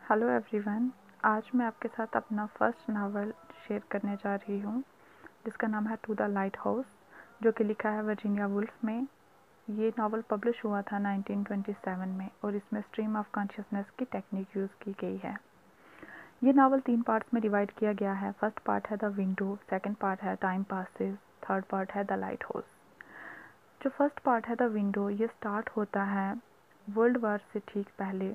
Hello everyone. आज मैं आपके साथ अपना फर्स्ट नावल शेयर करने जा रही हूँ जिसका नाम है टू द लाइट हाउस, जो कि लिखा है वर्जीनिया वुल्फ में। ये नावल पब्लिश हुआ था 1927 में और इसमें स्ट्रीम ऑफ कॉन्शियसनेस की टेक्निक यूज़ की गई है। ये नावल 3 पार्ट्स में डिवाइड किया गया है। फर्स्ट पार्ट है द विंडो, सेकंड पार्ट है टाइम पासेस, थर्ड पार्ट है द लाइट हाउस। जो फर्स्ट पार्ट है द विंडो, ये स्टार्ट होता है वर्ल्ड वार से ठीक पहले,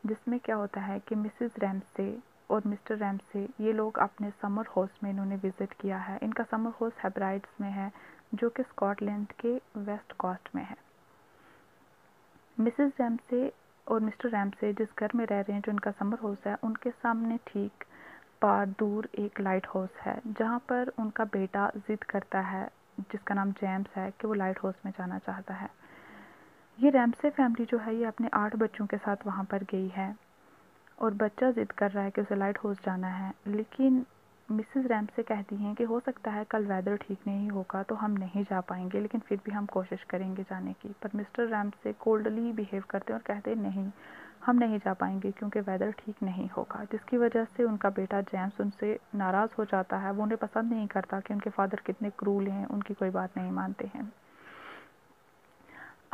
जिसमें क्या होता है कि मिसेस रैमसे और मिस्टर रैमसे ये लोग अपने समर हाउस में इन्होंने विज़िट किया है। इनका समर हाउस हेब्राइड्स में है, जो कि स्कॉटलैंड के वेस्ट कोस्ट में है। मिसेस रैमसे और मिस्टर रैमसे जिस घर में रह रहे हैं, जो इनका समर हाउस है, उनके सामने ठीक पार दूर एक लाइट हाउस है, जहाँ पर उनका बेटा ज़िद करता है, जिसका नाम जेम्स है, कि वो लाइट हाउस में जाना चाहता है। ये रैमसे फैमिली जो है, ये अपने 8 बच्चों के साथ वहाँ पर गई है और बच्चा ज़िद कर रहा है कि उसे लाइट हाउस जाना है, लेकिन मिसेस रैमसे कहती हैं कि हो सकता है कल वेदर ठीक नहीं होगा तो हम नहीं जा पाएंगे, लेकिन फिर भी हम कोशिश करेंगे जाने की। पर मिस्टर रैमसे कोल्डली बिहेव करते हैं और कहते हैं नहीं, हम नहीं जा पाएंगे क्योंकि वेदर ठीक नहीं होगा, जिसकी वजह से उनका बेटा जेम्स उनसे नाराज़ हो जाता है। वो उन्हें पसंद नहीं करता कि उनके फादर कितने क्रूल हैं, उनकी कोई बात नहीं मानते हैं।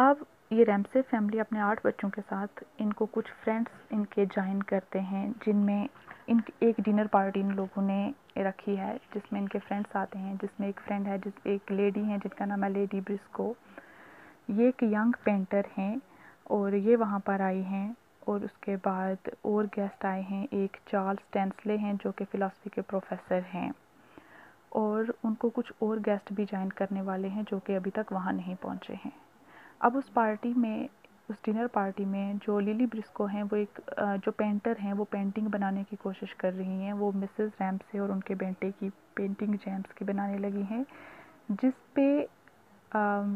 अब ये रैमसे फैमिली अपने 8 बच्चों के साथ, इनको कुछ फ्रेंड्स इनके ज्वाइन करते हैं, जिनमें इन एक डिनर पार्टी इन लोगों ने रखी है, जिसमें इनके फ्रेंड्स आते हैं। जिसमें एक फ्रेंड है, एक लेडी है जिनका नाम है लेडी ब्रिस्को। ये एक यंग पेंटर हैं और ये वहाँ पर आई हैं। और उसके बाद और गेस्ट आए हैं, एक चार्ल्स टेंसले हैं जो कि फ़िलासफ़ी के प्रोफेसर हैं, और उनको कुछ और गेस्ट भी ज्वाइन करने वाले हैं जो कि अभी तक वहाँ नहीं पहुँचे हैं। अब उस पार्टी में, उस डिनर पार्टी में, जो लिली ब्रिस्को हैं, वो एक जो पेंटर हैं, वो पेंटिंग बनाने की कोशिश कर रही हैं। वो मिसेस रैमसे और उनके बेटे की पेंटिंग जेम्स की बनाने लगी हैं, जिस पे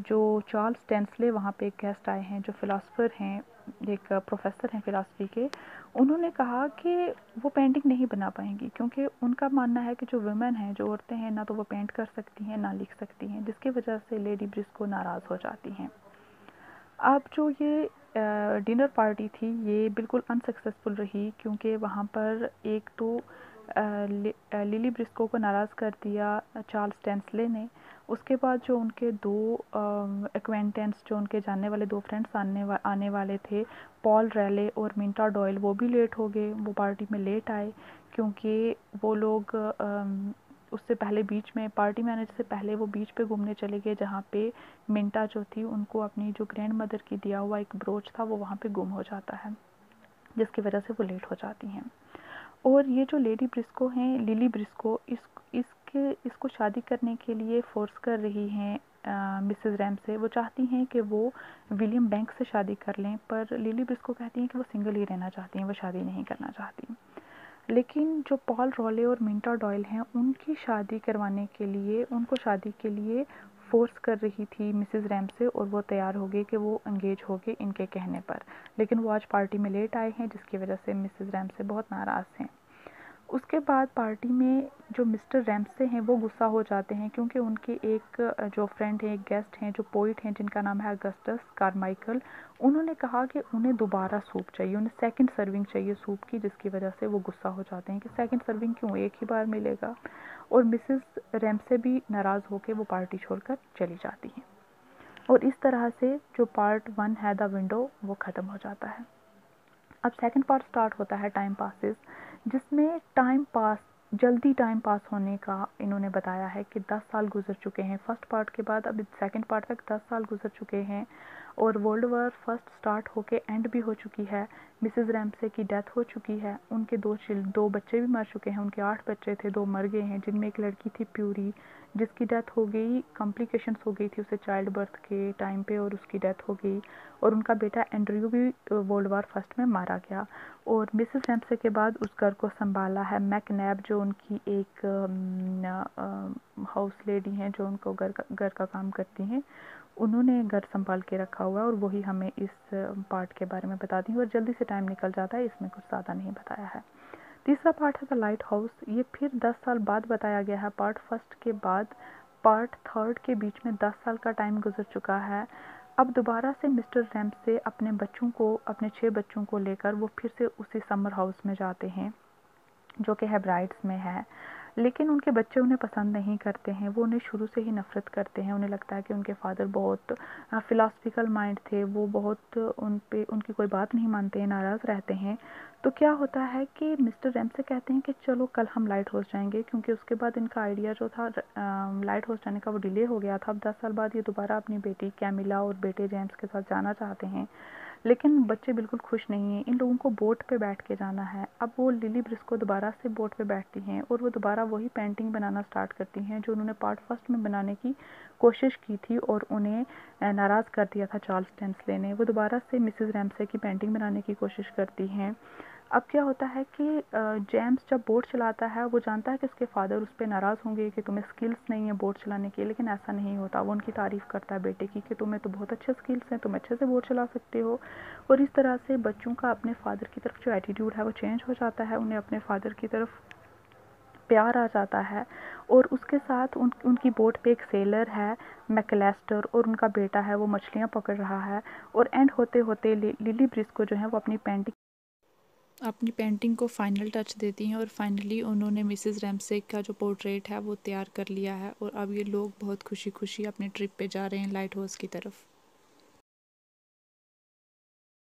जो चार्ल्स टेंसले वहाँ पे एक गेस्ट आए हैं, जो फ़िलासफ़र हैं, एक प्रोफेसर हैं फ़िलासफ़ी के। उन्होंने कहा कि वो पेंटिंग नहीं बना पाएंगी क्योंकि उनका मानना है कि जो वुमेन हैं, जो औरतें हैं, ना तो वो पेंट कर सकती हैं ना लिख सकती हैं, जिसकी वजह से लेडी ब्रिस्को नाराज़ हो जाती हैं। अब जो ये डिनर पार्टी थी, ये बिल्कुल अनसक्सेसफुल रही क्योंकि वहाँ पर एक तो लिली ब्रिस्को को नाराज़ कर दिया चार्ल्स टेंसले ने। उसके बाद जो उनके 2 एक्वेंटेंस, जो उनके जानने वाले 2 फ्रेंड्स आने वाले थे, पॉल रैले और मिंटा डॉयल, वो भी लेट हो गए। वो पार्टी में लेट आए क्योंकि वो लोग उससे पहले बीच में, पार्टी में आने से पहले वो बीच पे घूमने चले गए, जहाँ पे मिंटा जो थी, उनको अपनी जो ग्रैंड मदर की दिया हुआ एक ब्रोच था, वो वहाँ पे गुम हो जाता है, जिसकी वजह से वो लेट हो जाती हैं। और ये जो लेडी ब्रिस्को हैं, लिली ब्रिस्को, इसको शादी करने के लिए फ़ोर्स कर रही हैं मिसेस रैमसे। वो चाहती हैं कि वो विलियम बैंक से शादी कर लें, पर लिली ब्रिस्को कहती हैं कि वो सिंगल ही रहना चाहती हैं, वो शादी नहीं करना चाहती। लेकिन जो पॉल रॉले और मिंटा डॉयल हैं, उनकी शादी करवाने के लिए, उनको शादी के लिए फ़ोर्स कर रही थी मिसेस रैमसे, और वो तैयार हो गए कि वो एंगेज हो गए इनके कहने पर। लेकिन वो आज पार्टी में लेट आए हैं, जिसकी वजह से मिसेस रैमसे बहुत नाराज़ हैं। उसके बाद पार्टी में जो मिस्टर रैमसे हैं, वो गुस्सा हो जाते हैं क्योंकि उनके एक जो फ्रेंड हैं, एक गेस्ट हैं, जो पोइट हैं, जिनका नाम है अगस्टस कारमाइकल, उन्होंने कहा कि उन्हें दोबारा सूप चाहिए, उन्हें सेकंड सर्विंग चाहिए सूप की, जिसकी वजह से वो गुस्सा हो जाते हैं कि सेकंड सर्विंग क्यों, एक ही बार मिलेगा। और मिसेस रैमसे भी नाराज़ होकर वो पार्टी छोड़कर चली जाती हैं। और इस तरह से जो पार्ट 1 है द विंडो, वो ख़त्म हो जाता है। अब सेकंड पार्ट स्टार्ट होता है टाइम पासेस, जिसमें जल्दी टाइम पास होने का इन्होंने बताया है कि 10 साल गुजर चुके हैं फर्स्ट पार्ट के बाद। अब सेकंड पार्ट तक 10 साल गुजर चुके हैं और वर्ल्ड वॉर फर्स्ट स्टार्ट होके एंड भी हो चुकी है। मिसेस रैमसे की डेथ हो चुकी है, उनके 2 बच्चे भी मर चुके हैं। उनके 8 बच्चे थे, 2 मर गए हैं, जिनमें एक लड़की थी प्यूरी, जिसकी डेथ हो गई, कॉम्प्लिकेशंस हो गई थी उसे चाइल्ड बर्थ के टाइम पे, और उसकी डेथ हो गई। और उनका बेटा एंड्रयू भी वर्ल्ड वॉर फर्स्ट में मारा गया। और मिसेस रैमसे के बाद उस घर को संभाला है मैकनैब, जो उनकी एक हाउस लेडी हैं, जो उनको घर का काम करती हैं। उन्होंने घर संभाल के रखा हुआ है, और वही हमें इस पार्ट के बारे में बताती हैं। और जल्दी से टाइम निकल जाता है, इसमें कुछ ज़्यादा नहीं बताया है। तीसरा पार्ट है द लाइट हाउस। ये फिर 10 साल बाद बताया गया है। पार्ट फर्स्ट के बाद पार्ट थर्ड के बीच में 10 साल का टाइम गुजर चुका है। अब दोबारा से मिस्टर रैम्से अपने बच्चों को, अपने 6 बच्चों को लेकर वो फिर से उसी समर हाउस में जाते हैं जो कि हेब्राइड्स में है। लेकिन उनके बच्चे उन्हें पसंद नहीं करते हैं, वो उन्हें शुरू से ही नफ़रत करते हैं। उन्हें लगता है कि उनके फ़ादर बहुत फ़िलॉसफिकल माइंड थे, वो बहुत उन पे उनकी कोई बात नहीं मानते हैं, नाराज़ रहते हैं। तो क्या होता है कि मिस्टर रैम्से कहते हैं कि चलो कल हम लाइट हाउस जाएंगे, क्योंकि उसके बाद इनका आइडिया जो था लाइट हाउस जाने का वो डिले हो गया था। अब 10 साल बाद ये दोबारा अपनी बेटी कैमिला और बेटे जेम्स के साथ जाना चाहते हैं, लेकिन बच्चे बिल्कुल खुश नहीं हैं। इन लोगों को बोट पे बैठ के जाना है। अब वो लिली ब्रिस्को दोबारा से बोट पे बैठती हैं और वो दोबारा वही पेंटिंग बनाना स्टार्ट करती हैं जो उन्होंने पार्ट फर्स्ट में बनाने की कोशिश की थी और उन्हें नाराज़ कर दिया था चार्ल्स टेंसले ने। वो दोबारा से मिसेस रैम्से की पेंटिंग बनाने की कोशिश करती हैं। अब क्या होता है कि जेम्स जब बोट चलाता है, वो जानता है कि उसके फादर उस पर नाराज़ होंगे कि तुम्हें स्किल्स नहीं है बोट चलाने की, लेकिन ऐसा नहीं होता। वो उनकी तारीफ़ करता है बेटे की कि तुम्हें तो बहुत अच्छे स्किल्स हैं, तुम अच्छे से बोट चला सकते हो। और इस तरह से बच्चों का अपने फादर की तरफ जो एटीट्यूड है वो चेंज हो जाता है, उन्हें अपने फादर की तरफ प्यार आ जाता है। और उसके साथ उनकी बोट पे एक सेलर है मैकलेस्टर, और उनका बेटा है वो मछलियाँ पकड़ रहा है। और एंड होते होते लिली ब्रिस्को जो है वो अपनी पेंटिंग को फाइनल टच देती हैं और फाइनली उन्होंने मिसेस रैम्से का जो पोर्ट्रेट है वो तैयार कर लिया है। और अब ये लोग बहुत खुशी खुशी अपने ट्रिप पे जा रहे हैं लाइट हाउस की तरफ।